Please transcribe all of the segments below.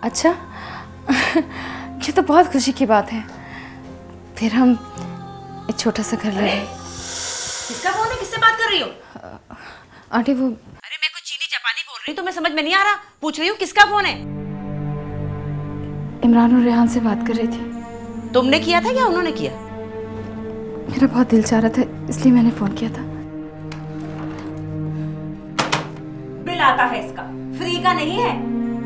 अच्छा ये तो बहुत खुशी की बात है। फिर हम एक छोटा सा घर ले लें। किसका फोन है? किससे बात कर रही हो? आंटी वो अरे मैं कुछ चीनी जापानी बोल रही हूँ, तुम्हें समझ में नहीं आ रहा? पूछ रही हूँ किसका फोन है? इमरान और रेहान से बात कर रही थी। तुमने किया था या उन्होंने किया? मेरा बहुत दिल चाह रहा था इसलिए मैंने फोन किया था। बिल आता है इसका, फ्री का नहीं है।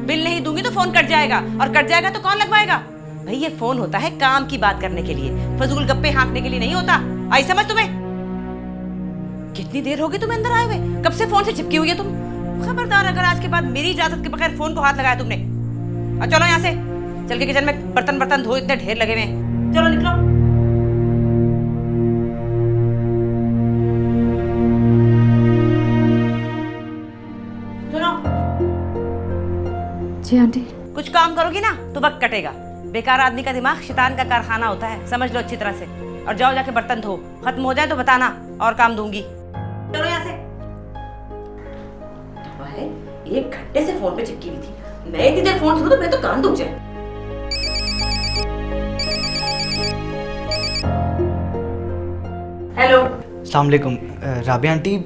बिल नहीं दूंगी तो फोन कट जाएगा, और कट जाएगा तो कौन लगवाएगा? भाई ये फोन होता है काम की बात करने के लिए, फजूल गप्पे हाँकने के लिए नहीं होता। आई समझ तुम्हें? कितनी देर होगी तुम्हें अंदर आए हुए? कब से फोन से चिपकी हुई है तुम? खबरदार अगर आज के बाद मेरी इजाजत के बगैर फोन को हाथ लगाया तुमने। और चलो यहाँ से, चल के किचन में बर्तन बर्तन धो, इतने ढेर लगे हुए हैं। चलो निकलो। सुनो, जी आंटी। कुछ काम करोगी ना तो वक्त कटेगा। बेकार आदमी का दिमाग शैतान का कारखाना होता है, समझ लो अच्छी तरह से। और जाओ जाके बर्तन धो, खत्म हो जाए तो बताना और काम दूंगी। चलो यहाँ से। एक घंटे से फोन पे चिपकी हुई थी, मैं इतनी देर फोन सुनूं तो मैं तो कान दुख जाए। हेलो। अस्सलाम वालेकुम राबिया आंटी,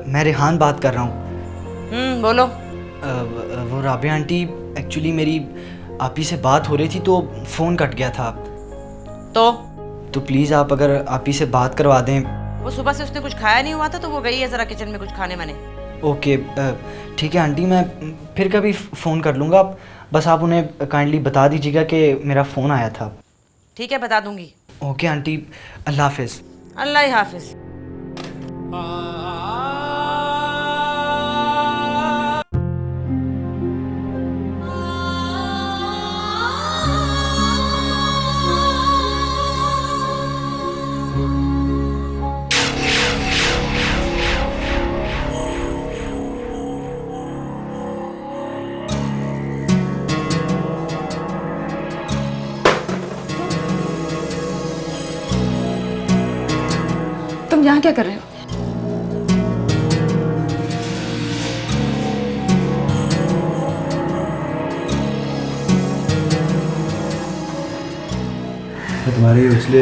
मैं रेहान बात कर रहा हूँ। बोलो। वो राबिया आंटी एक्चुअली मेरी आपी से बात हो रही थी तो फ़ोन कट गया था। तो प्लीज़ आप अगर आपी से बात करवा दें। वो सुबह से उसने कुछ खाया नहीं हुआ था तो वो गई है ज़रा किचन में कुछ खाने माने। ओके ठीक है आंटी, मैं फिर कभी फ़ोन कर लूँगा। आप बस आप उन्हें काइंडली बता दीजिएगा कि मेरा फ़ोन आया था। ठीक है, बता दूंगी। ओके आंटी, अल्लाह हाफिज़। अल्लाह ही हाफिज़। तुम यहाँ क्या कर रहे हो? मैं तुम्हारे उछले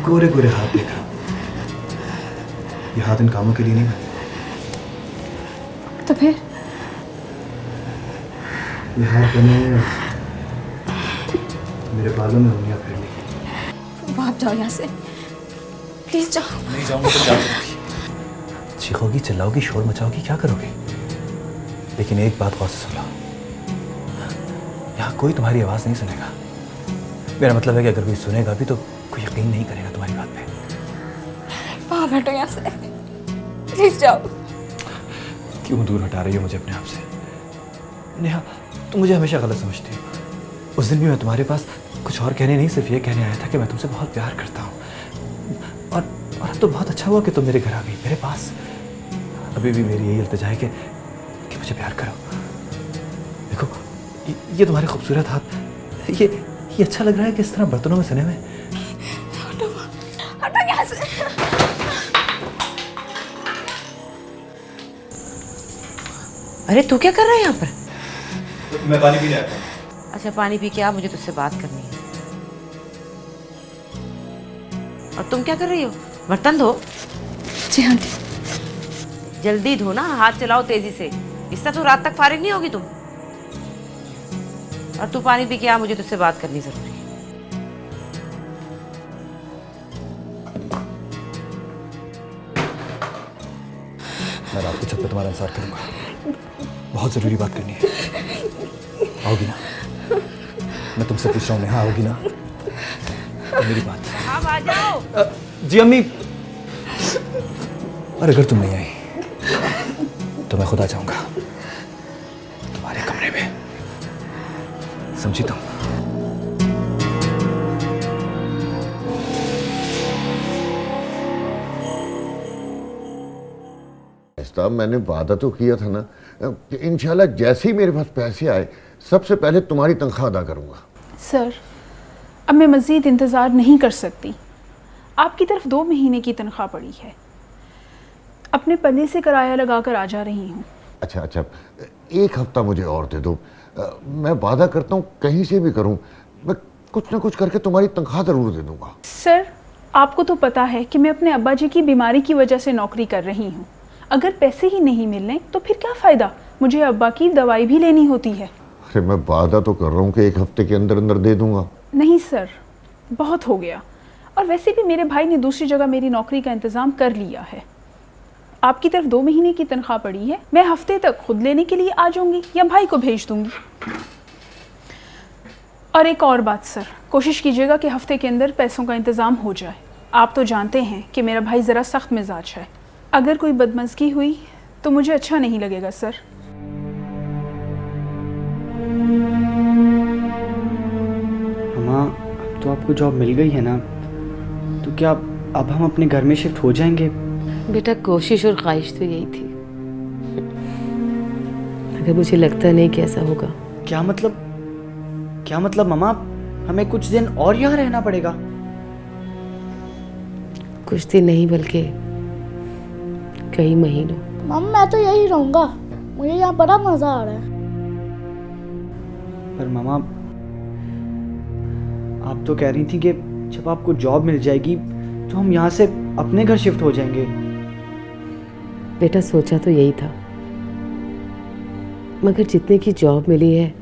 गोरे गोरे हाथ देख रहा हूँ। ये हाथ इन कामों के लिए नहीं बने। तो फिर ये हाथ बने मेरे बालों में उंगलियां फेरने की। आप जाओ यहाँ से, प्लीज जाओ। नहीं जाऊंगा तो क्या करोगी? चीखोगी, चिल्लाओगी, शोर मचाओगी, क्या करोगी? लेकिन एक बात गौर से सुन लो, यहाँ कोई तुम्हारी आवाज़ नहीं सुनेगा। मेरा मतलब है कि अगर कोई सुनेगा भी तो कोई यकीन नहीं करेगा तुम्हारी बात पे। बाहर हटो यहाँ से, प्लीज जाओ। क्यों दूर हटा रही हो मुझे अपने आप से? नेहा, तुम मुझे हमेशा गलत समझती हो। उस दिन भी मैं तुम्हारे पास कुछ और कहने नहीं, सिर्फ ये कहने आया था कि मैं तुमसे बहुत प्यार करता हूँ। और अब तो बहुत अच्छा हुआ कि तुम मेरे घर आ गई, मेरे पास। अभी भी मेरी यही इल्तिजा है कि मुझे प्यार करो। देखो ये तुम्हारे खूबसूरत हाथ, ये अच्छा लग रहा है कि इस तरह बर्तनों में सने हुए। हटो, हटो यहाँ से। अरे तू क्या कर रहा है यहाँ पर? मैं पानी पीने आया था। अच्छा पानी पी के आ, मुझे तुझसे बात करनी है। और तुम क्या कर रही हो? बर्तन धो। जी आंटी। जल्दी धो ना, हाथ चलाओ तेजी से, इससे तो रात तक फारिग नहीं होगी तुम। और तू पानी पी के आ, मुझे तुझसे बात करनी जरूरी है। मैं रात को छत पे तुम्हारा इंतजार करूंगा, बहुत जरूरी बात करनी है। आओगी ना? मैं तुमसे पूछ रहा हूँ, नेहा आओगी ना? मेरी बात। अब आ जाओ। जी अम्मी। और अगर तुम नहीं आई तो मैं खुद आ जाऊंगा तुम्हारे कमरे में, समझी तुम? मैंने वादा तो किया था ना कि इंशाल्लाह जैसे ही मेरे पास पैसे आए सबसे पहले तुम्हारी तनख्वाह अदा करूंगा। सर, अब मैं मज़ीद इंतज़ार नहीं कर सकती। आपकी तरफ 2 महीने की तनख्वाह पड़ी है। अपने पल्ले से किराया लगाकर आ जा रही हूँ। अच्छा, एक हफ्ता मुझे और दे दो, मैं वादा करता हूँ कहीं से भी करूँ मैं कुछ ना कुछ करके तुम्हारी तनख्वाह ज़रूर दे दूँगा। सर, आपको तो पता है कि मैं अपने अब्बा जी की बीमारी की वजह से नौकरी कर रही हूँ। अगर पैसे ही नहीं मिलने तो फिर क्या फ़ायदा, मुझे अब्बा की दवाई भी लेनी होती है। अरे मैं वादा तो कर रहा हूँ कि 1 हफ्ते के अंदर अंदर दे दूँगा। नहीं सर, बहुत हो गया। और वैसे भी मेरे भाई ने दूसरी जगह मेरी नौकरी का इंतज़ाम कर लिया है। आपकी तरफ 2 महीने की तनख्वाह पड़ी है, मैं हफ्ते तक खुद लेने के लिए आ जाऊंगी या भाई को भेज दूंगी। और एक और बात सर, कोशिश कीजिएगा कि हफ्ते के अंदर पैसों का इंतज़ाम हो जाए। आप तो जानते हैं कि मेरा भाई ज़रा सख्त मिजाज है, अगर कोई बदमज़गी हुई तो मुझे अच्छा नहीं लगेगा सर। माँ, अब तो आपको जॉब मिल गई है ना, तो क्या अब हम अपने घर में शिफ्ट हो जाएंगे? बेटा, कोशिश और ख्वाहिश तो यही थी, अगर मुझे लगता नहीं कि ऐसा होगा। क्या मतलब मामा, हमें कुछ दिन और यहाँ रहना पड़ेगा? कुछ दिन नहीं बल्कि कई महीनों। मम्मी मैं तो यही रहूंगा, मुझे यहाँ बड़ा मजा आ रहा है। पर मामा, आप तो कह रही थी कि जब आपको जॉब मिल जाएगी तो हम यहाँ से अपने घर शिफ्ट हो जाएंगे। बेटा, सोचा तो यही था, मगर जितने की जॉब मिली है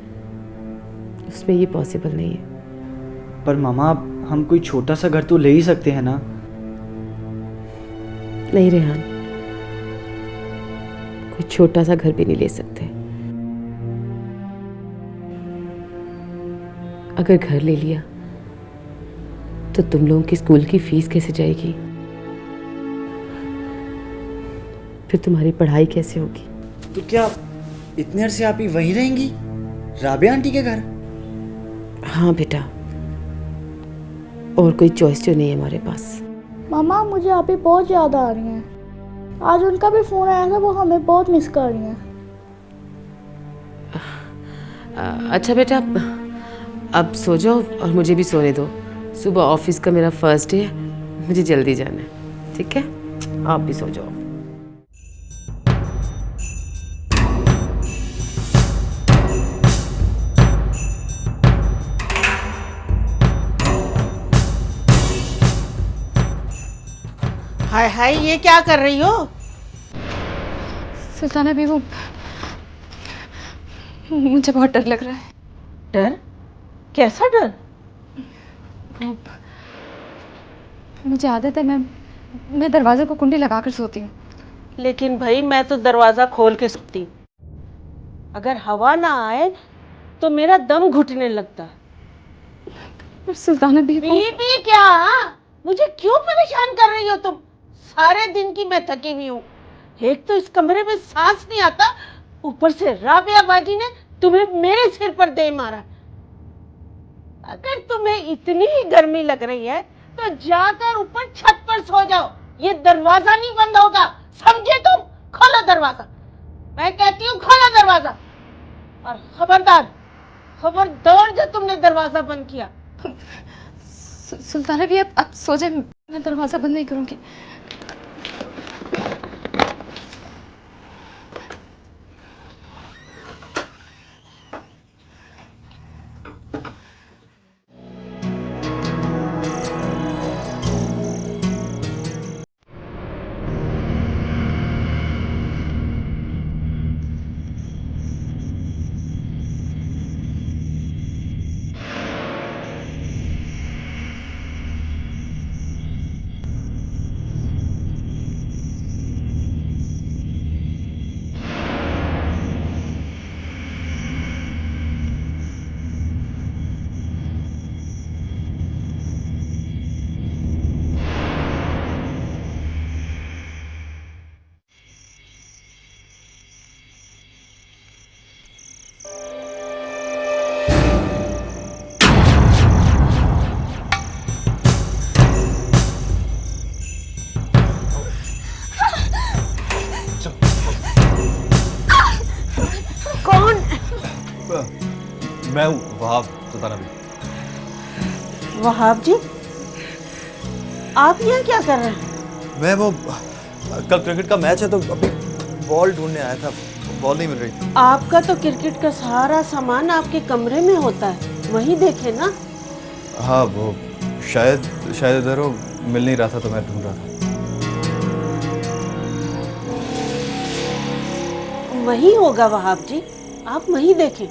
उसमें ये पॉसिबल नहीं है। पर मामा, हम कोई छोटा सा घर तो ले ही सकते हैं ना? नहीं रेहान, कोई छोटा सा घर भी नहीं ले सकते। अगर घर ले लिया तो तुम लोगों की स्कूल की फीस कैसे जाएगी, फिर तुम्हारी पढ़ाई कैसे होगी? तो क्या इतने अरसे आप ही वहीं रहेंगी, राबिया आंटी के घर? हाँ बेटा, और कोई चॉइस तो नहीं है हमारे पास। मामा मुझे आप ही बहुत याद आ रही हैं। आज उनका भी फ़ोन आया था, वो हमें बहुत मिस कर रही हैं। अच्छा बेटा, अब सो जाओ और मुझे भी सोने दो। सुबह ऑफिस का मेरा फर्स्ट डे है, मुझे जल्दी जाना है। ठीक है, आप भी सो जाओ। हाय हाय, ये क्या कर रही हो? सुल्ताना भी, वो मुझे बहुत डर लग रहा है। डर? कैसा डर? वो मुझे आदत है, मैं दरवाजे को कुंडी लगाकर सोती हूँ। लेकिन भाई मैं तो दरवाजा खोल के सोती, अगर हवा ना आए तो मेरा दम घुटने लगता। सुल्ताना भी, बीबी क्या? मुझे क्यों परेशान कर रही हो तुम? सारे दिन की मैं थकी हुई हूँ, एक तो इस कमरे में सांस नहीं आता, ऊपर से राबिया बाजी ने तुम्हें मेरे सिर पर दे मारा। अगर तुम्हें इतनी ही गर्मी लग रही है तो जाकर ऊपर छत पर सो जाओ, ये दरवाजा नहीं बंद होगा, समझे तुम? खोलो दरवाजा, मैं कहती हूँ खोलो दरवाजा। और खबरदार जो तुमने दरवाजा बंद किया। सुल्ताना भी, अब सो जाए, मैं दरवाजा बंद नहीं करूँगी। मैं हूँ वहाब, सुल्ताना भी। वहाब जी, आप यहाँ क्या कर रहे हैं? मैं वो कल क्रिकेट का मैच है तो अपनी बॉल ढूंढने आया था। बॉल नहीं मिल रही थी। आपका तो क्रिकेट का सारा सामान आपके कमरे में होता है, वहीं देखे ना। हाँ वो शायद इधर हो, मिल नहीं रहा था तो मैं ढूंढ रहा था। वही होगा वहाब जी, आप वहीं देखें।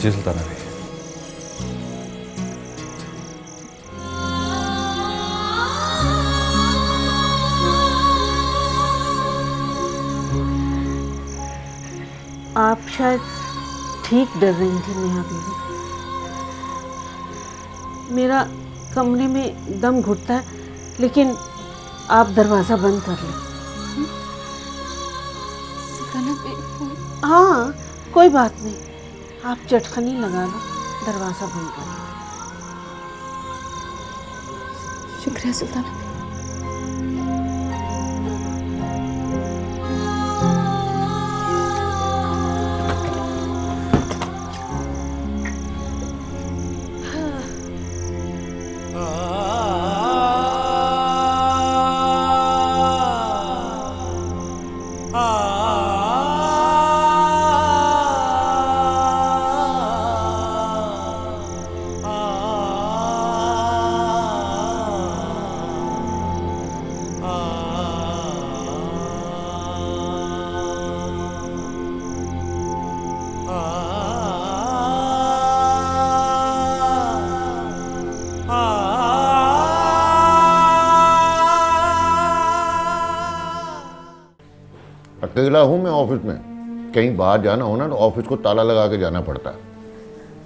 जी सुल्ताना भाई। आप शायद ठीक डर रही थी नेहा बीवी। मेरा कमरे में दम घुटता है, लेकिन आप दरवाज़ा बंद कर लें। सुल्ताना पे फोन। हाँ कोई बात नहीं, आप चटखनी लगा लो, दरवाज़ा बंद कर लो। शुक्रिया सुल्ताना। अकेला हूं मैं ऑफिस में, कहीं बाहर जाना हो ना तो ऑफिस को ताला लगा के जाना पड़ता है।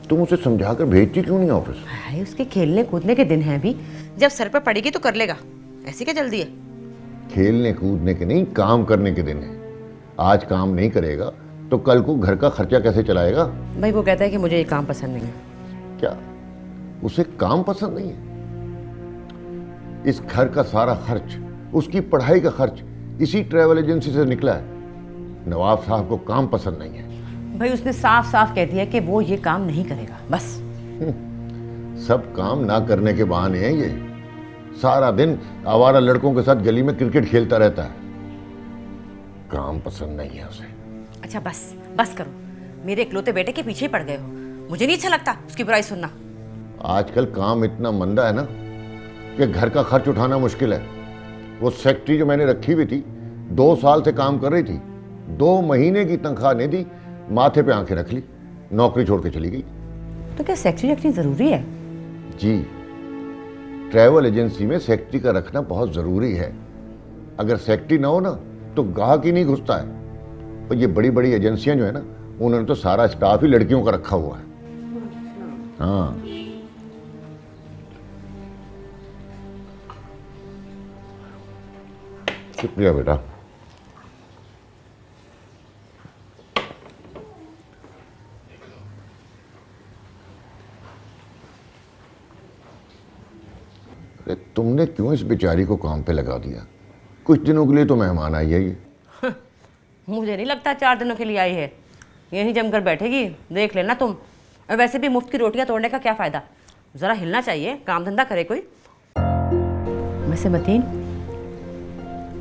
तुम उसे समझा कर भेजती क्यों नहीं ऑफिस? हाय, उसके खेलने कूदने के दिन हैं अभी, जब सर पे पड़ेगी तो कर लेगा, ऐसी क्या जल्दी है? खेलने कूदने के नहीं, काम करने के दिन है। आज काम नहीं करेगा तो कल को घर का खर्चा कैसे चलाएगा? भाई वो कहता है कि मुझे ये काम पसंद नहीं है। क्या उसे काम पसंद नहीं है? इस घर का सारा खर्च, उसकी पढ़ाई का खर्च इसी ट्रैवल एजेंसी से निकला है। नवाब साहब को काम पसंद नहीं है। भाई उसने साफ साफ कह दिया कि वो ये काम नहीं करेगा, बस। सब काम ना करने के बहाने हैं ये। सारा दिन आवारा लड़कों के साथ गली में क्रिकेट खेलता रहता है। काम पसंद नहीं है उसे। अच्छा बस करो, मेरे इकलौते बेटे के पीछे ही पड़ गए हो। मुझे नहीं अच्छा लगता उसकी बुराई सुनना। आजकल काम इतना मंदा है ना कि घर का खर्च उठाना मुश्किल है। वो सेक्रेटरी जो मैंने रखी हुई थी, 2 साल से काम कर रही थी, 2 महीने की तनख्वाह नहीं दी, माथे पे आंखें रख ली, नौकरी छोड़ के चली गई। तो क्या सेक्रेटरी रखनी जरूरी है? जी, ट्रैवल एजेंसी में सेक्रेटरी का रखना बहुत जरूरी है। अगर सेक्रेटरी ना हो ना तो गाहक ही नहीं घुसता है। और ये बड़ी बड़ी एजेंसियां जो है ना, उन्होंने तो सारा स्टाफ ही लड़कियों का रखा हुआ है। हाँ, शुक्रिया बेटा। अरे तुमने क्यों इस बेचारी को काम पे लगा दिया? कुछ दिनों के लिए तो मेहमान आई है ये। मुझे नहीं लगता 4 दिनों के लिए आई है, यहीं जमकर बैठेगी, देख लेना तुम। और वैसे भी मुफ्त की रोटियां तोड़ने का क्या फायदा, जरा हिलना चाहिए, काम धंधा करे कोई। वैसे मतीन,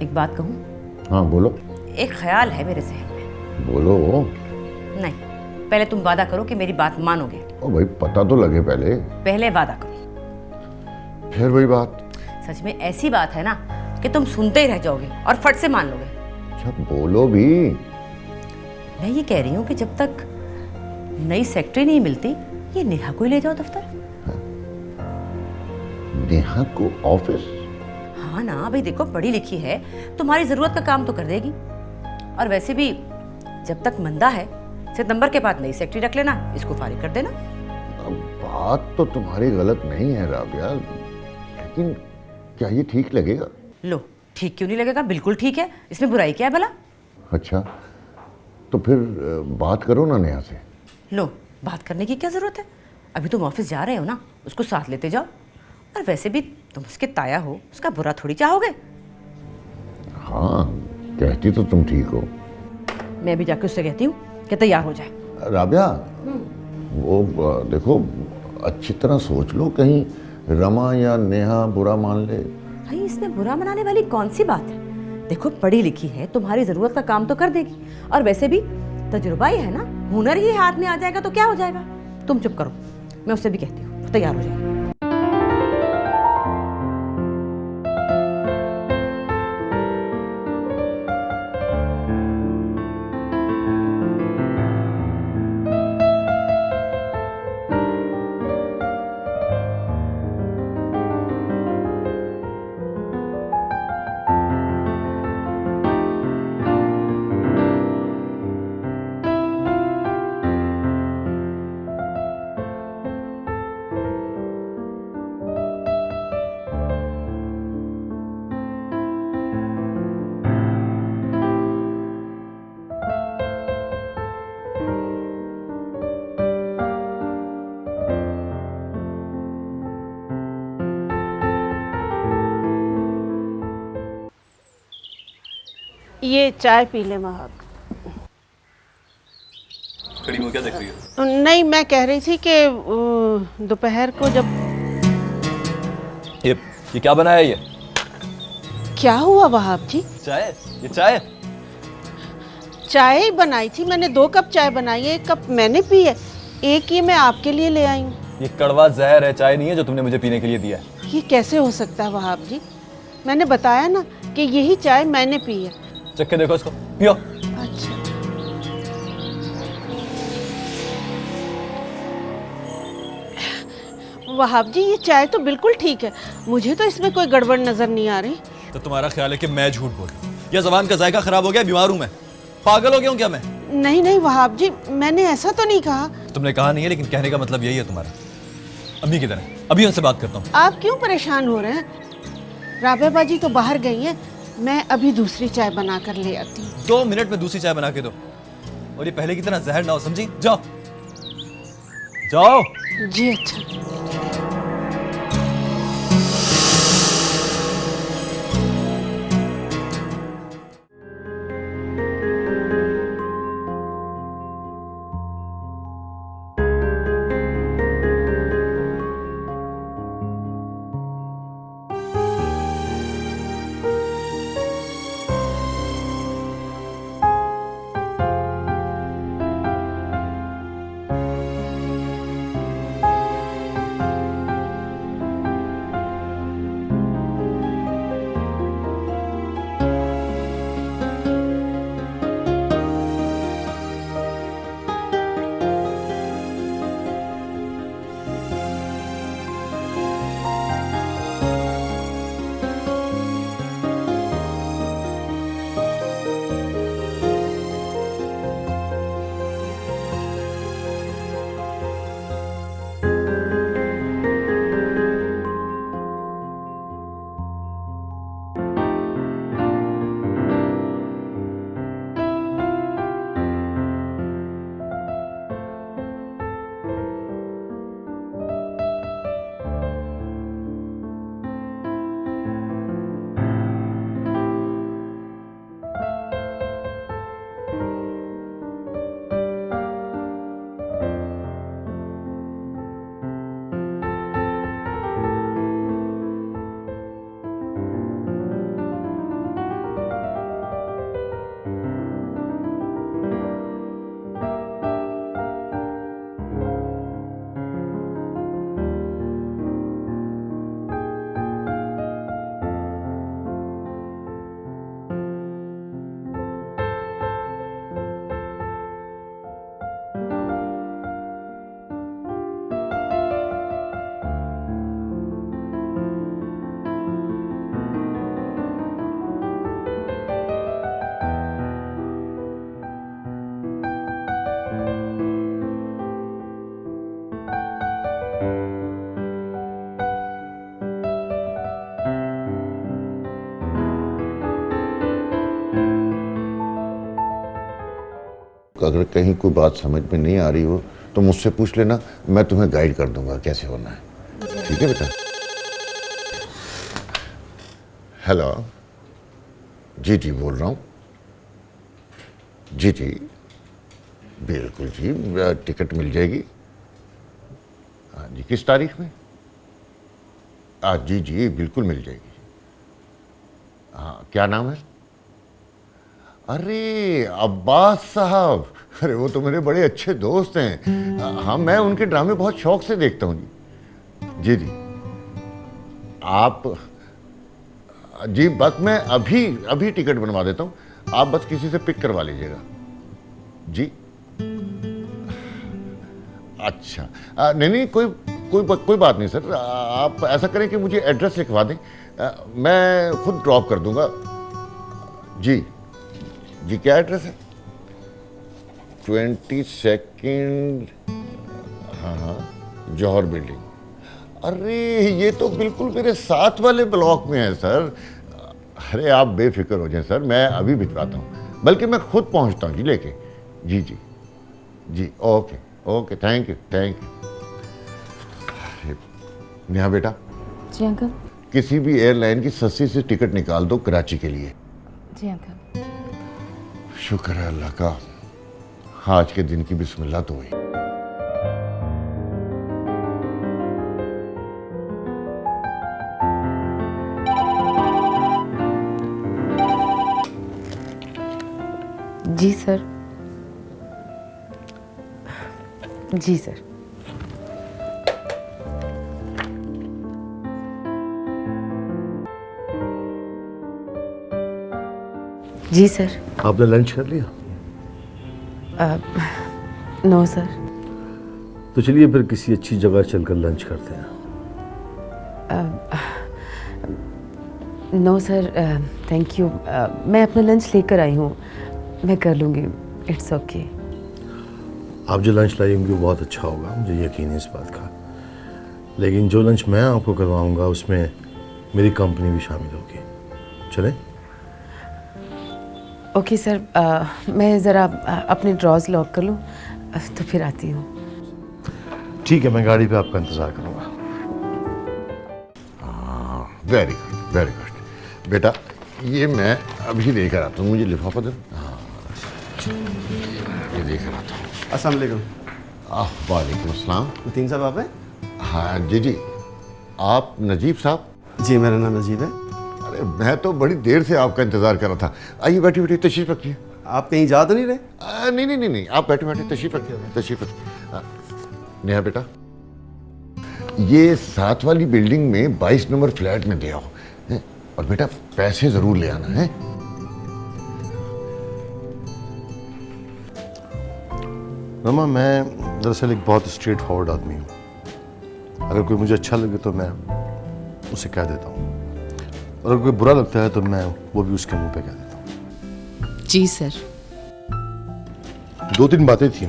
एक बात कहूँ? हाँ बोलो। एक ख्याल है मेरे जहन में। बोलो। नहीं, पहले तुम वादा करो कि मेरी बात मानोगे। ओ भाई पता तो लगे पहले वादा करो। फिर वही बात। सच में ऐसी बात है ना कि तुम सुनते ही रह जाओगे और फट से मान लोगे। अच्छा बोलो भी। मैं ये कह रही हूँ कि जब तक नई सेक्रेटरी नहीं मिलती, ये नेहा को ही ले जाओ दफ्तर। नेहा को ऑफिस? हाँ ना भाई, देखो पढ़ी लिखी है, तुम्हारी जरूरत का काम तो कर देगी। और वैसे भी जब तक मंदा है, सितंबर के बाद नई सेक्रेटरी रख लेना, इसको फारिग कर देना। बात तो तुम्हारी गलत नहीं है राबिया, लेकिन क्या ये ठीक लगेगा? लो, ठीक क्यों नहीं लगेगा? बिल्कुल ठीक है, इसमें बुराई क्या है भला? अच्छा तो फिर बात करो ना नेहा से। लो, बात करने की क्या जरूरत है? अभी तुम ऑफिस जा रहे हो ना, उसको साथ लेते जाओ। और वैसे भी तुम उसके ताया हो, उसका बुरा थोड़ी चाहोगे। हाँ, कहती तो तुम ठीक हो। मैं भी जाके उससे कहती हूँ कि तैयार हो जाए। राबिया, वो देखो अच्छी तरह सोच लो, कहीं रमा या नेहा बुरा मान ले। भाई इसमें बुरा मनाने वाली कौन सी बात है? देखो पढ़ी लिखी है, तुम्हारी जरूरत का काम तो कर देगी, और वैसे भी तजुर्बा ही है ना, हुनर ही हाथ में आ जाएगा तो क्या हो जाएगा। तुम चुप करो, मैं उससे भी कहती हूँ तैयार हो जाएगी। ये चाय पी ले वहाब। खड़ी मुँह क्या देख रही हो? नहीं, मैं कह रही थी कि दोपहर को जब ये क्या बनाया ये? क्या हुआ वहाब जी? चाय? ये चाय? चाय ही बनाई थी मैंने, 2 कप चाय बनाई है, 1 कप मैंने पी है, 1 ये मैं आपके लिए ले आई हूँ। ये कड़वा जहर है, चाय नहीं है जो तुमने मुझे पीने के लिए दिया है। ये कैसे हो सकता है वहाब जी? मैंने बताया ना कि यही चाय मैंने पी है। चख के देखो इसको, पियो। अच्छा। वहाब जी ये चाय तो बिल्कुल ठीक है, मुझे तो इसमें कोई गड़बड़ नजर नहीं आ रही। तो तुम्हारा ख्याल है कि मैं झूठ बोल रहा हूँ या ज़बान का जायका खराब हो गया, बीमार हूँ मैं, पागल हो गया हूँ क्या मैं? नहीं नहीं वहाब जी, मैंने ऐसा तो नहीं कहा। तुमने कहा नहीं है, लेकिन कहने का मतलब यही है तुम्हारा। अम्मी किधर है? अभी उनसे बात करता हूँ। आप क्यों परेशान हो रहे हैं? राबिया बाजी तो बाहर गई है, मैं अभी दूसरी चाय बना कर ले आती हूँ। 2 मिनट में दूसरी चाय बना के दो, और ये पहले की तरह जहर ना हो, समझी? जाओ जाओ। जी अच्छा। अगर कहीं कोई बात समझ में नहीं आ रही हो तो मुझसे पूछ लेना, मैं तुम्हें गाइड कर दूंगा कैसे होना है। ठीक है बेटा? हेलो जी, जी बोल रहा हूँ। जी जी बिल्कुल जी, टिकट मिल जाएगी। हाँ जी, किस तारीख में? जी जी बिल्कुल मिल जाएगी। हाँ, क्या नाम है? अरे अब्बास साहब, अरे वो तो मेरे बड़े अच्छे दोस्त हैं। हाँ, मैं उनके ड्रामे बहुत शौक से देखता हूँ जी। जी आप जी, बस मैं अभी टिकट बनवा देता हूँ, आप बस किसी से पिक करवा लीजिएगा जी। अच्छा, नहीं कोई बात नहीं सर, आप ऐसा करें कि मुझे एड्रेस लिखवा दें, मैं खुद ड्रॉप कर दूंगा जी। जी क्या एड्रेस है? 22 हाँ, जौहर बिल्डिंग। अरे ये तो बिल्कुल मेरे साथ वाले ब्लॉक में है सर। अरे आप बेफिक्र हो जाए सर, मैं अभी भिजवाता हूँ, बल्कि मैं खुद पहुँचता हूँ जी लेके। जी ओके, थैंक यू। नेहा बेटा। जी अंकल। किसी भी एयरलाइन की सस्ती से टिकट निकाल दो कराची के लिए। जी अंकल। शुक्र है अल्लाह का, आज के दिन की बिस्मिल्लाह तो हुई। जी सर। जी सर। जी सर। आपने लंच कर लिया? No sir. तो चलिए फिर किसी अच्छी जगह चलकर लंच करते हैं। No sir, thank you. मैं अपना लंच लेकर आई हूँ, मैं कर लूँगी, इट्स ओके। आप जो लंच लाई होंगी वो बहुत अच्छा होगा, मुझे यकीन है इस बात का। लेकिन जो लंच मैं आपको करवाऊँगा उसमें मेरी कंपनी भी शामिल होगी। चलें? ओके सर, मैं ज़रा अपने ड्रॉज लॉक कर लूँ तो फिर आती हूँ। ठीक है, मैं गाड़ी पे आपका इंतज़ार करूँगा। वेरी गुड बेटा, ये मैं अभी लेकर आता हूँ, मुझे लिफाफा दो। हाँ ये लेकर आता हूँ। अस्सलाम वालेकुम। वालेकुम अस्सलाम। मतीन साहब आप हैं? हाँ जी। आप नजीब साहब? जी मेरा नाम नजीब है। अरे मैं तो बड़ी देर से आपका इंतज़ार कर रहा था। आइए बैठिए, तशरीफ रखिए। आप कहीं जा तो नहीं रहे? नहीं, आप बैठे तशरीफ रखिए। नेहा बेटा, ये 7 वाली बिल्डिंग में 22 नंबर फ्लैट में दे आओ, और बेटा पैसे जरूर ले आना है। रमा, मैं दरअसल एक बहुत स्ट्रेट फॉरवर्ड आदमी हूँ। अगर कोई मुझे अच्छा लगे तो मैं उसे कह देता हूँ, और अगर कोई बुरा लगता है तो मैं वो भी उसके मुंह पे कह देता हूँ। जी सर। 2-3 बातें थी।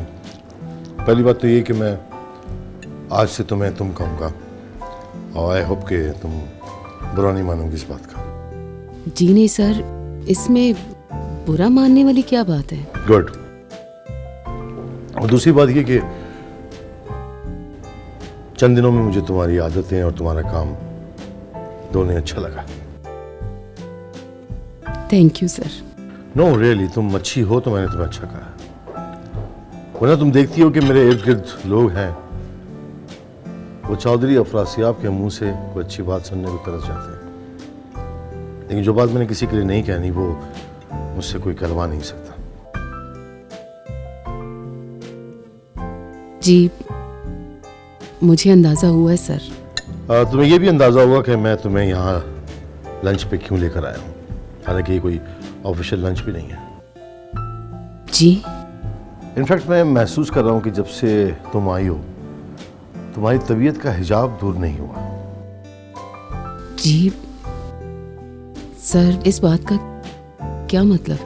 पहली बात तो ये कि मैं आज से तुम्हें तुम कहूँगा, और आई होप कि तुम बुरा नहीं मानोगी इस बात का। जी नहीं सर, इसमें बुरा मानने वाली क्या बात है? गुड। और दूसरी बात ये कि चंद दिनों में मुझे तुम्हारी आदतें और तुम्हारा काम दोनों अच्छा लगा। Thank you sir. No really, तुम अच्छी हो तो मैंने तुम्हें अच्छा कहा। वरना तुम देखती हो कि मेरे इर्द गिर्द लोग हैं, वो चौधरी अफरासियाब के मुंह से कोई अच्छी बात सुनने को तरस जाते हैं, लेकिन जो बात मैंने किसी के लिए नहीं कहनी वो मुझसे कोई करवा नहीं सकता। जी मुझे अंदाजा हुआ है सर। तुम्हें यह भी अंदाजा हुआ कि मैं तुम्हें यहाँ लंच पे क्यों लेकर आया हूँ, हालांकि ये कोई ऑफिशियल लंच भी नहीं है। जी इनफैक्ट मैं महसूस कर रहा हूँ कि जब से तुम आई हो तुम्हारी तबीयत का हिजाब दूर नहीं हुआ। जी सर, इस बात का क्या मतलब?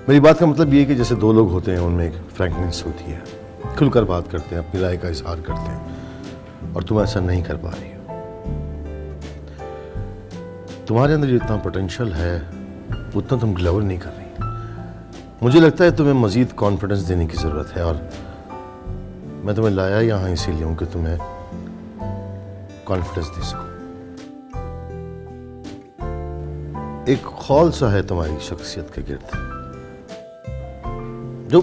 मेरी बात का मतलब ये है कि जैसे दो लोग होते हैं उनमें एक फ्रैंकनेस होती है, खुलकर बात करते हैं, अपनी राय का इजहार करते हैं, और तुम ऐसा नहीं कर पा रही हो। तुम्हारे अंदर जितना पोटेंशियल है उतना तुम डिलीवर नहीं कर रही। मुझे लगता है तुम्हें मजीद कॉन्फिडेंस देने की जरूरत है, और मैं तुम्हें लाया यहाँ इसीलिए हूं कि तुम्हें कॉन्फिडेंस दे सकूं। एक खौल सा है तुम्हारी शख्सियत के गिर्द जो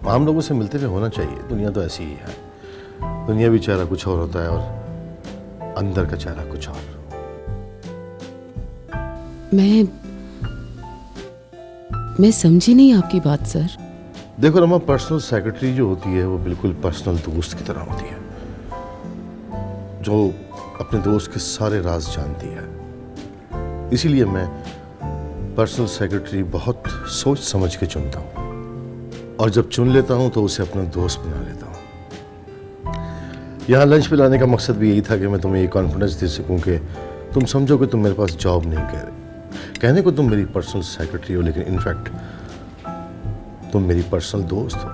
आम लोगों से मिलते हुए होना चाहिए। दुनिया तो ऐसी ही है, दुनिया भी चेहरा कुछ और होता है और अंदर का चेहरा कुछ और। मैं समझी नहीं आपकी बात सर। देखो रमा, पर्सनल सेक्रेटरी जो होती है वो बिल्कुल पर्सनल दोस्त की तरह होती है, जो अपने दोस्त के सारे राज जानती है। इसीलिए मैं पर्सनल सेक्रेटरी बहुत सोच समझ के चुनता हूँ, और जब चुन लेता हूँ तो उसे अपना दोस्त बना लेता हूँ। यहाँ लंच पे लाने का मकसद भी यही था कि मैं तुम्हें ये कॉन्फिडेंस दे सकूँ कि तुम समझो कि तुम मेरे पास जॉब नहीं कह रहे। कहने को तुम मेरी पर्सनल सेक्रेटरी हो, लेकिन इनफैक्ट तुम मेरी पर्सनल दोस्त हो,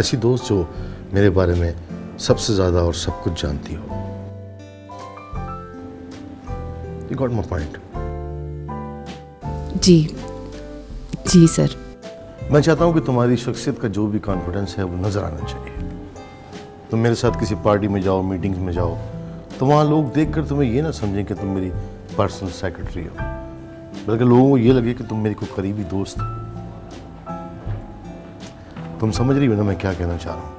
ऐसी दोस्त जो मेरे बारे में सबसे ज़्यादा और सब कुछ जानती हो। You got my point? जी सर। मैं चाहता हूँ कि तुम्हारी शख्सियत का जो भी कॉन्फिडेंस है वो नज़र आना चाहिए। तुम मेरे साथ किसी पार्टी में जाओ, मीटिंग्स में जाओ, तो वहाँ लोग देखकर तुम्हें ये ना समझें कि तुम मेरी पर्सनल सेक्रेटरी हो, बल्कि लोगों को ये लगे कि तुम मेरी कोई करीबी दोस्त हो। तुम समझ रही हो ना मैं क्या कहना चाह रहा हूँ?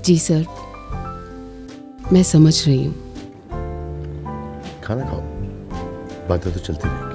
जी सर, मैं समझ रही हूँ। खाना खाओ, बातें तो चलती रहेंगी।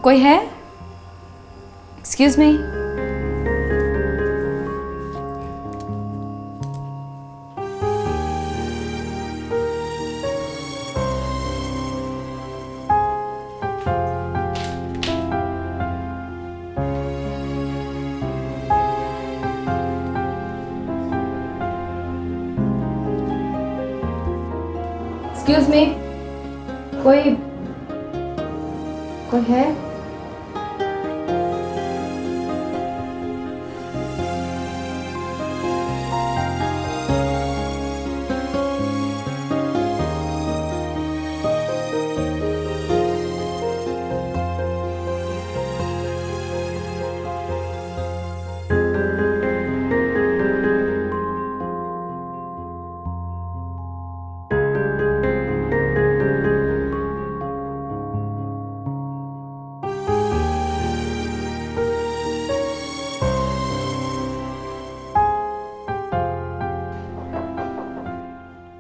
कोई है? Excuse me. एक्सक्यूज मी, कोई है?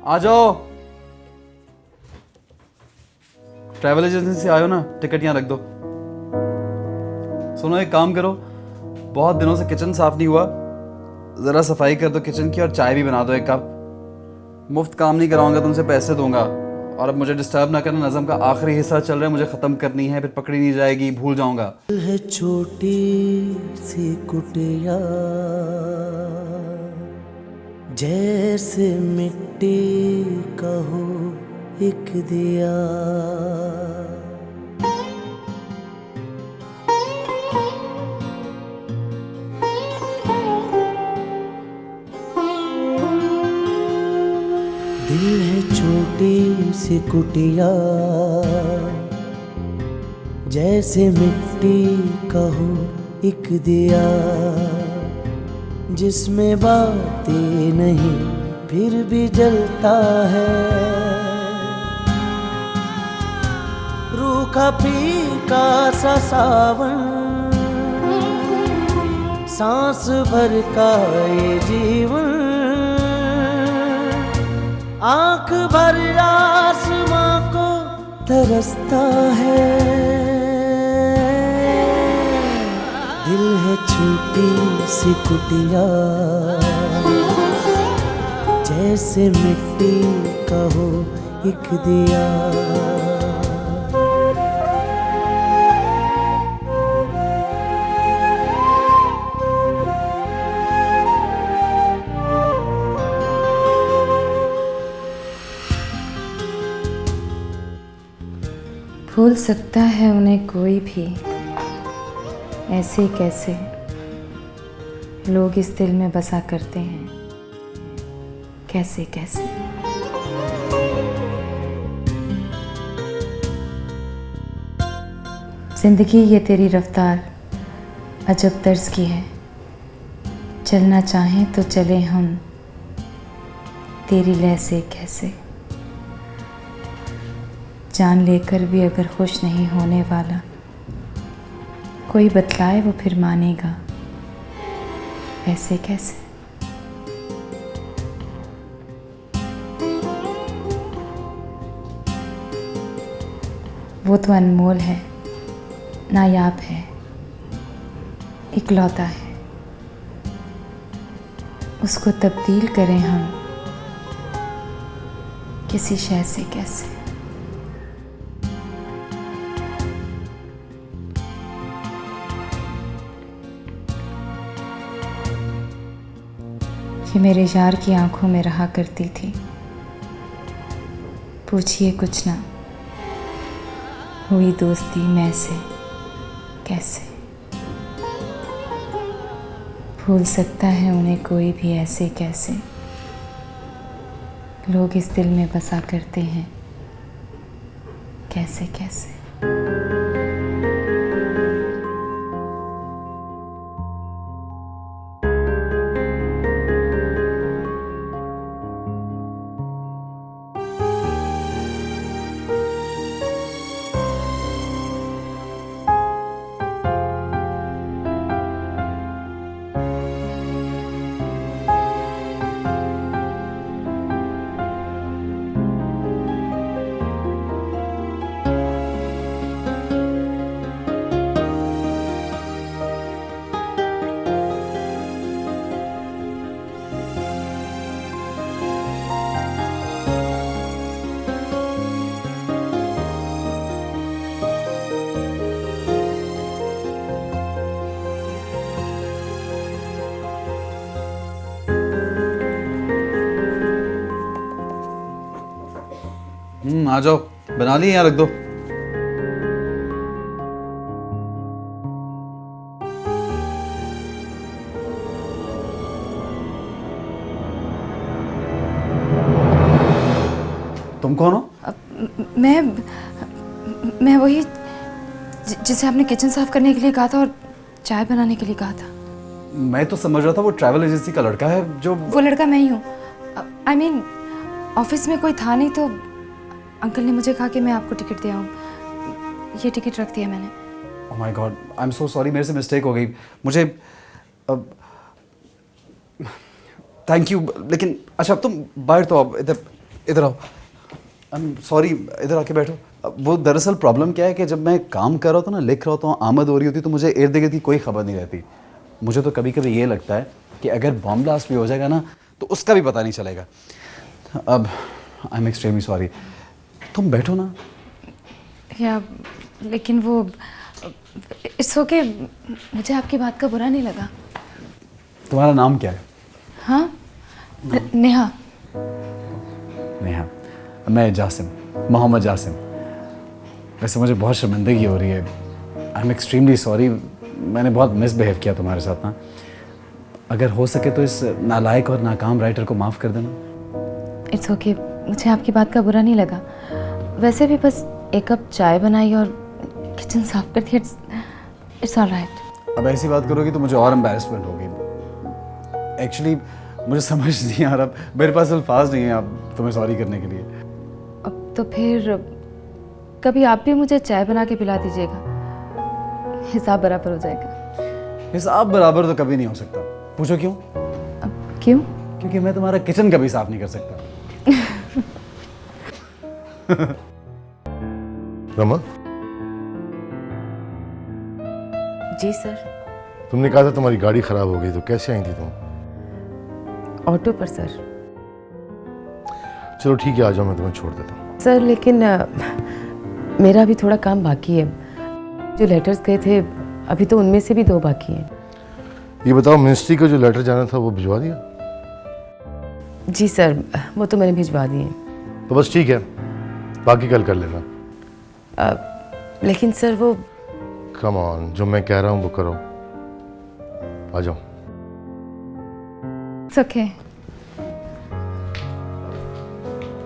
आ जाओ। ट्रैवल एजेंसी से आयो ना, टिकट यहाँ रख दो। सुनो, एक काम करो, बहुत दिनों से किचन साफ नहीं हुआ, जरा सफाई कर दो किचन की और चाय भी बना दो एक कप। मुफ्त काम नहीं कराऊंगा, तुमसे पैसे दूंगा। और अब मुझे डिस्टर्ब ना करना, नज़म का आखिरी हिस्सा चल रहा है, मुझे ख़त्म करनी है, फिर पकड़ी नहीं जाएगी, भूल जाऊंगा। है छोटी सी कुटिया जैसे मिट्टी का हो एक दिया। दिल है छोटी सी कुटिया, जैसे मिट्टी का हो एक दिया, जिसमें बातें नहीं फिर भी जलता है। रूखा फीका सा सावन, सांस भर का ये जीवन, आंख भर आसमां को तरसता है। दिल है छोटी सी कुटिया, जैसे मिट्टी का हो एक दिया। भूल सकता है उन्हें कोई भी, ऐसे कैसे लोग इस दिल में बसा करते हैं, कैसे कैसे। जिंदगी ये तेरी रफ्तार अजब तर्ज की है, चलना चाहें तो चले हम तेरी लय से कैसे। जान लेकर भी अगर खुश नहीं होने वाला, कोई बतलाए वो फिर मानेगा, ऐसे कैसे। वो तो अनमोल है, नायाब है, इकलौता है, उसको तब्दील करें हम किसी शय से कैसे। ये मेरे यार की आंखों में रहा करती थी, पूछिए कुछ ना हुई दोस्ती मैं से कैसे। भूल सकता है उन्हें कोई भी ऐसे कैसे, लोग इस दिल में बसा करते हैं, कैसे कैसे। आ जाओ, बना ली, यहाँ रख दो। तुम कौन हो? मैं वही जिसे आपने किचन साफ करने के लिए कहा था और चाय बनाने के लिए कहा था। मैं तो समझ रहा था वो ट्रैवल एजेंसी का लड़का है जो। वो लड़का मैं ही हूँ। आई मीन ऑफिस में कोई था नहीं तो अंकल ने मुझे कहा कि मैं आपको टिकट दे आऊँ। ये टिकट रख दिया मैंने। Oh my God, I am so sorry, मेरे से मिस्टेक हो गई। मुझे थैंक यू, लेकिन अच्छा तुम बाहर तो अब इधर आओ। आई एम सॉरी, इधर आके बैठो। वो दरअसल प्रॉब्लम क्या है कि जब मैं काम कर रहा होता ना, लिख रहा होता हूँ, आमद हो रही होती, तो मुझे इर्द गिर्द की कोई खबर नहीं रहती। मुझे तो कभी कभी ये लगता है कि अगर बॉम्ब ब्लास्ट भी हो जाएगा ना तो उसका भी पता नहीं चलेगा। अब आई एम एक्सट्रीमली सॉरी, तुम बैठो ना। या लेकिन वो इट्स ओके, मुझे आपकी बात का बुरा नहीं लगा। तुम्हारा नाम क्या है? हाँ, नेहा। नेहा, मैं जासिम, मोहम्मद जासिम। वैसे मुझे बहुत शर्मिंदगी हो रही है। आई एम एक्सट्रीमली सॉरी, मैंने बहुत मिसबिहेव किया तुम्हारे साथ ना। अगर हो सके तो इस नालायक और नाकाम राइटर को माफ़ कर देना। इट्स ओके, मुझे आपकी बात का बुरा नहीं लगा। वैसे भी बस एक कप चाय बनाई और किचन साफ कर दिया। It's all right. अब ऐसी बात करोगी तो मुझे और एम्बैरेसमेंट होगी। एक्चुअली मुझे समझ नहीं आ रहा, मेरे पास अल्फाज नहीं है अब तुम्हें सॉरी करने के लिए। अब तो फिर कभी आप भी मुझे चाय बना के पिला दीजिएगा, हिसाब बराबर हो जाएगा। हिसाब बराबर तो कभी नहीं हो सकता। पूछो क्यों? क्यों? क्योंकि मैं तुम्हारा किचन कभी साफ नहीं कर सकता। रमा, जी सर। तुमने कहा था तुम्हारी गाड़ी खराब हो गई, तो कैसे आई थी तुम? ऑटो पर सर। चलो ठीक है, आ जाओ, मैं तुम्हें छोड़ देता हूँ। सर लेकिन मेरा अभी थोड़ा काम बाकी है। जो लेटर्स गए थे अभी तो उनमें से भी 2 बाकी हैं। ये बताओ, मिनिस्ट्री का जो लेटर जाना था वो भिजवा दिया? जी सर, वो तो मैंने भिजवा दिए। तो बस ठीक है, बाकी कल कर लेना। लेकिन सर वो कम ऑन, जो मैं कह रहा हूँ वो करो। आ जाओ। It's okay.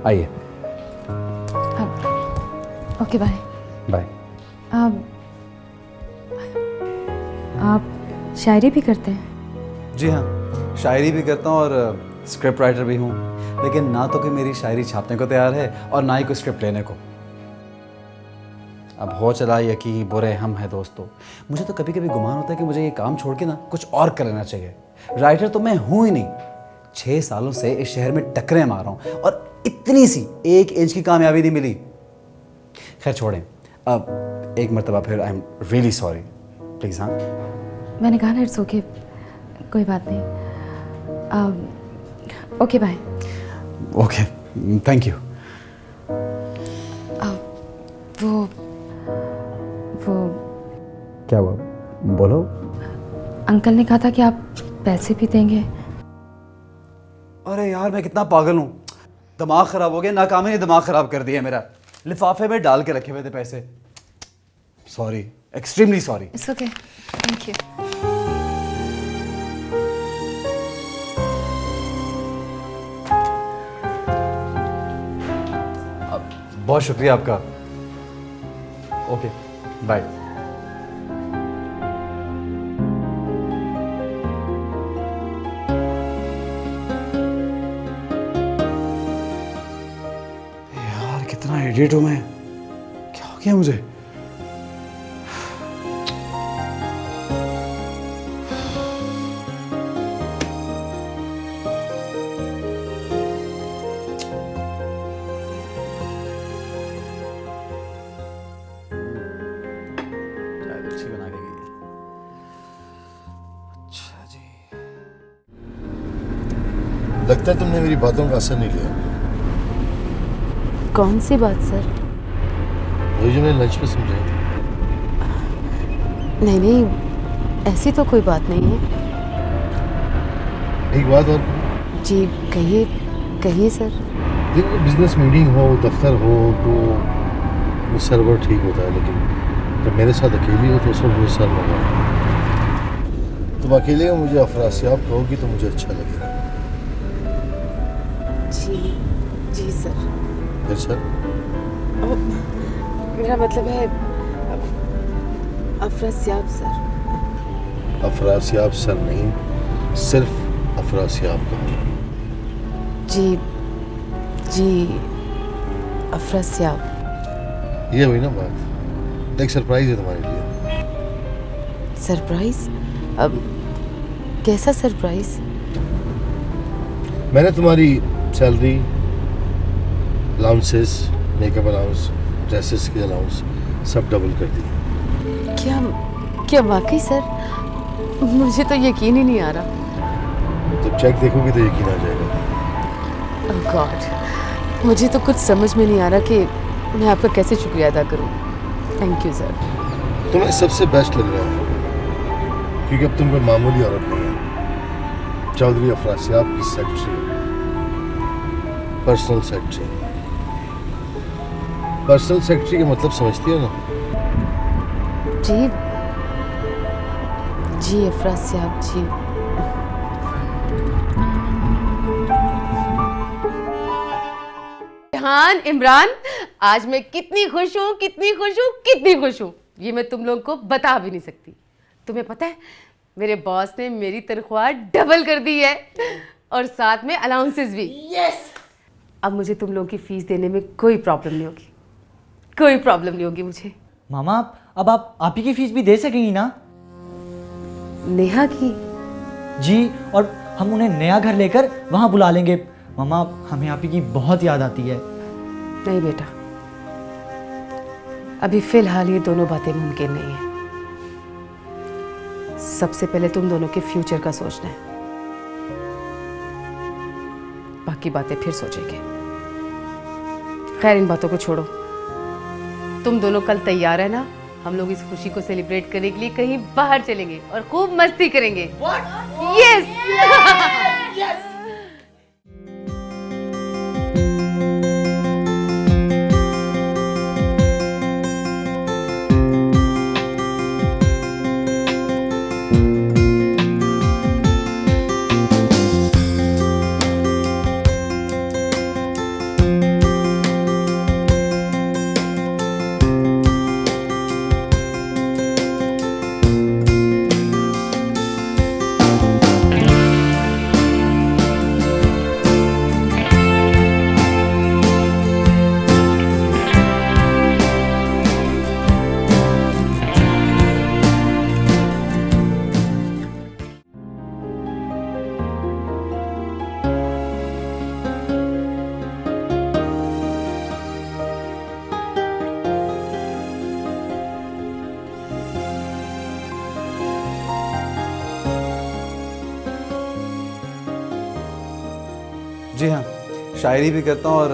आइए। Okay bye. बाय। आप शायरी भी करते हैं? जी हाँ, शायरी भी करता हूँ और स्क्रिप्ट राइटर भी हूँ। लेकिन ना तो कि मेरी शायरी छापने को तैयार है और ना ही कोई स्क्रिप्ट लेने को। अब हो चला यकी बुरे हम हैं दोस्तों। मुझे तो कभी कभी गुमान होता है कि मुझे ये काम छोड़ के ना कुछ और कर लेना चाहिए। राइटर तो मैं हूँ ही नहीं। 6 सालों से इस शहर में टकरें मार रहा हूँ और इतनी सी 1 इंच की कामयाबी नहीं मिली। खैर छोड़ें, अब एक मरतबा फिर I am really sorry. Please. हाँ, मैंने कहा ना, इट्स ओके, कोई बात नहीं। Okay bye. Okay, thank you. वो क्या हुआ? बोलो। अंकल ने कहा था कि आप पैसे भी देंगे। अरे यार, मैं कितना पागल हूँ, दिमाग खराब हो गया। नाकामी ने दिमाग खराब कर दिया मेरा। लिफाफे में डाल के रखे हुए थे पैसे। Sorry, extremely sorry. It's okay, thank you. बहुत शुक्रिया आपका। Okay, bye. यार कितना इडियट हूं मैं। क्या हो गया मुझे? लगता है तुमने मेरी बातों का असर नहीं लिया। कौन सी बात सर? वही जो मैंने लंच पे समझाई थी। नहीं नहीं, ऐसी तो कोई बात नहीं है। एक बात और। जी कहिए कहिए सर। देखो, बिजनेस मीटिंग हो, दफ्तर हो तो वो सर्वर ठीक होता है, लेकिन जब मेरे साथ अकेली हो तो उस वक्त मुझे सर लगा। तुम अकेले हो, मुझे अफरासियाब कहोगी तो मुझे अच्छा लगेगा। जी जी सर। फिर सर? मेरा मतलब है अफरासियाब सर। अफरासियाब सर नहीं, सिर्फ अफरासियाब कहो। जी जी, अफरासियाब। ये हुई ना बात। एक सरप्राइज है तुम्हारे लिए। सरप्राइज? अब कैसा सरप्राइज? मैंने तुम्हारी salary, allowances, makeup allowance, dresses के अलाउंस सब डबल कर दी। क्या क्या वाकई सर? मुझे तो यकीन ही नहीं आ रहा। जब चेक देखोगे तो यकीन आ जाएगा। ओह गॉड, मुझे तो कुछ समझ में नहीं आ रहा कि मैं आपका कैसे शुक्रिया अदा करूं। Thank you sir. तुम्हें सबसे बेस्ट लग रहा है क्योंकि अब तुम कोई मामूली औरत नहीं है। चौधरी अफरासियाब की secretary, personal secretary. Personal secretary का मतलब समझती हो ना? जी जी अफरासियाब जी। फरहान, इमरान, आज मैं कितनी खुश हूँ, कितनी खुश हूँ, कितनी खुश हूँ, ये मैं तुम लोगों को बता भी नहीं सकती। तुम्हें पता है मेरे बॉस ने मेरी तनख्वाह डबल कर दी है और साथ में अलाउंसेस भी। यस। अब मुझे तुम लोगों की फीस देने में कोई प्रॉब्लम नहीं होगी, कोई प्रॉब्लम नहीं होगी मुझे। मामा अब आप ही की फीस भी दे सकेंगी ना? नेहा की? जी, और हम उन्हें नया घर लेकर वहाँ बुला लेंगे। मामा हमें आप ही की बहुत याद आती है। नहीं बेटा, अभी फिलहाल ये दोनों बातें मुमकिन नहीं है। सबसे पहले तुम दोनों के फ्यूचर का सोचना है, बाकी बातें फिर सोचेंगे। खैर इन बातों को छोड़ो, तुम दोनों कल तैयार है ना? हम लोग इस खुशी को सेलिब्रेट करने के लिए कहीं बाहर चलेंगे और खूब मस्ती करेंगे। यस। यस। जी हाँ, शायरी भी करता हूँ और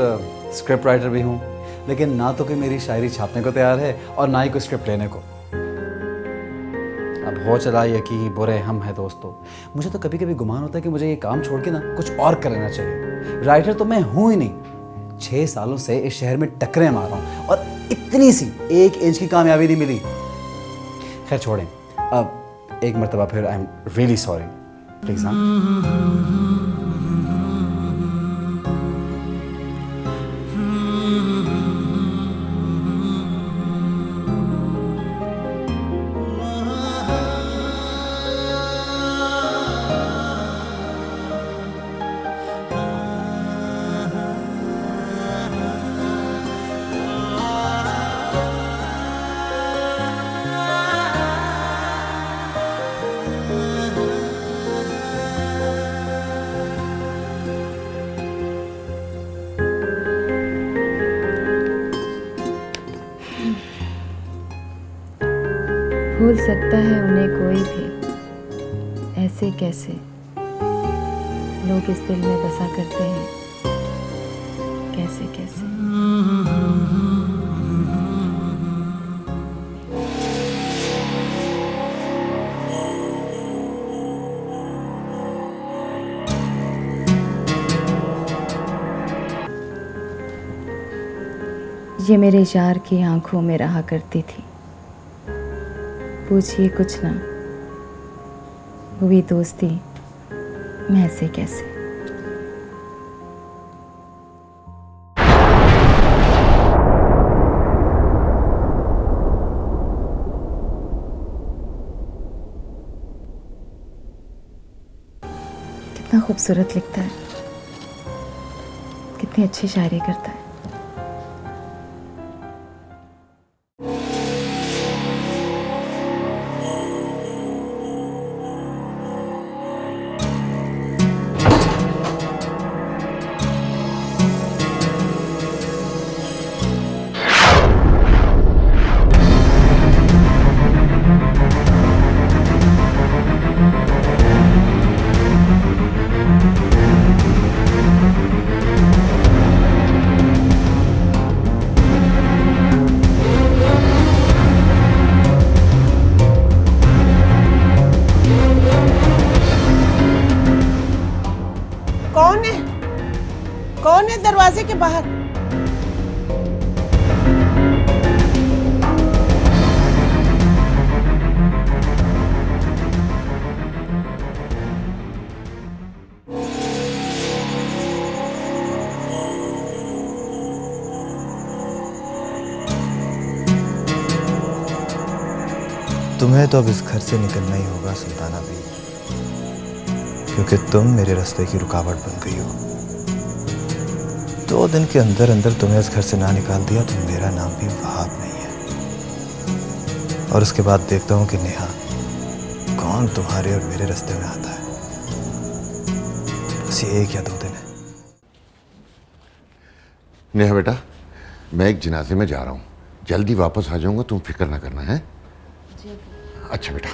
स्क्रिप्ट राइटर भी हूँ, लेकिन ना तो कोई मेरी शायरी छापने को तैयार है और ना ही कोई स्क्रिप्ट लेने को। अब हो चला ये कि बुरे हम हैं दोस्तों। मुझे तो कभी कभी गुमान होता है कि मुझे ये काम छोड़ के ना कुछ और कर लेना चाहिए। राइटर तो मैं हूँ ही नहीं। 6 सालों से इस शहर में टक्करें मार रहा हूँ और इतनी सी 1 इंच की कामयाबी नहीं मिली। खैर छोड़ें, अब एक मरतबा फिर I am really sorry, please. हाँ, भूल सकता है उन्हें कोई भी, ऐसे कैसे लोग इस दिल में बसा करते हैं, कैसे कैसे। ये मेरे यार की आंखों में रहा करती थी, पूछिए कुछ ना, हुई दोस्ती मैं से कैसे। कितना खूबसूरत लिखता है, कितनी अच्छी शायरी करता है। कौन है दरवाजे के बाहर? तुम्हें तो अब इस घर से निकलना ही होगा सुल्ताना भी, क्योंकि तुम मेरे रास्ते की रुकावट बन गई हो। 2 दिन के अंदर अंदर तुम्हें इस घर से ना निकाल दिया तो मेरा नाम भी वहाब नहीं है। और उसके बाद देखता हूँ कि नेहा कौन तुम्हारे और मेरे रास्ते में आता है। बस ये 1 या 2 दिन है। नेहा बेटा, मैं एक जनाजे में जा रहा हूँ, जल्दी वापस आ जाऊंगा, तुम फिक्र ना करना है। अच्छा बेटा।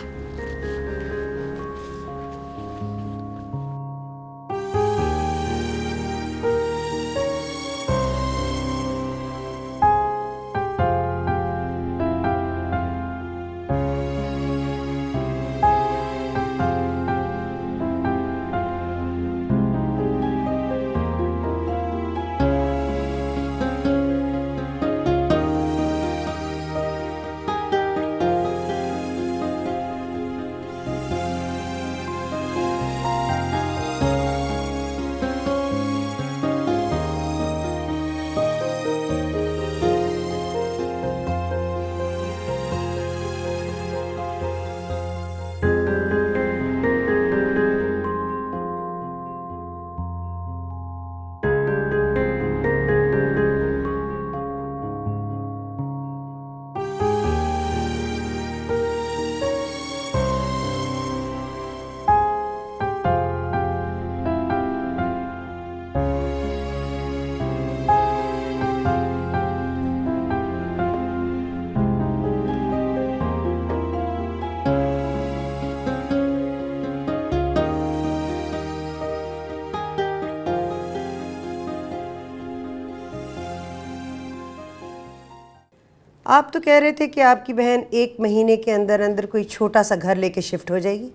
आप तो कह रहे थे कि आपकी बहन 1 महीने के अंदर अंदर कोई छोटा सा घर लेके शिफ्ट हो जाएगी,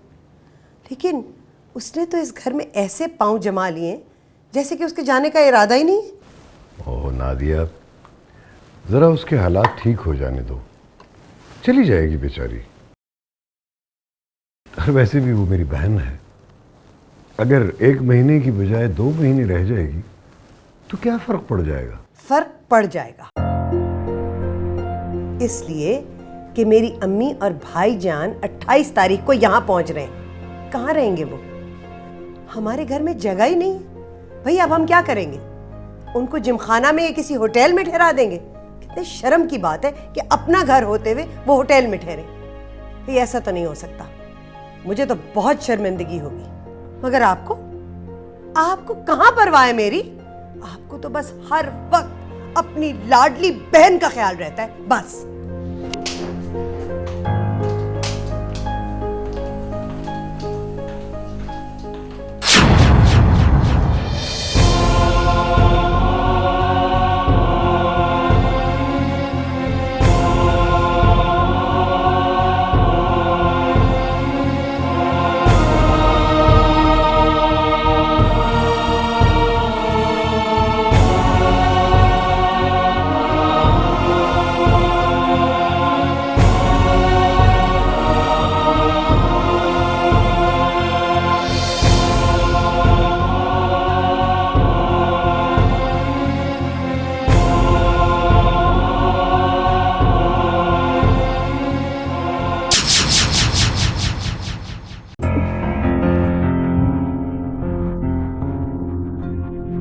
लेकिन उसने तो इस घर में ऐसे पांव जमा लिए जैसे कि उसके जाने का इरादा ही नहीं। ओह नादिया, जरा उसके हालात ठीक हो जाने दो, चली जाएगी बेचारी। और वैसे भी वो मेरी बहन है, अगर 1 महीने की बजाय 2 महीने रह जाएगी तो क्या फर्क पड़ जाएगा? फर्क पड़ जाएगा, इसलिए कि मेरी अम्मी और भाईजान 28 तारीख को यहाँ पहुंच रहे हैं। कहाँ रहेंगे वो? हमारे घर में जगह ही नहीं है। भाई अब हम क्या करेंगे? उनको जिमखाना में या किसी होटल में ठहरा देंगे? कितने शर्म की बात है कि अपना घर होते हुए वो होटल में ठहरे। भाई ऐसा तो नहीं हो सकता, मुझे तो बहुत शर्मिंदगी होगी। मगर आपको कहाँ परवाह है मेरी? आपको तो बस हर वक्त अपनी लाडली बहन का ख्याल रहता है, बस।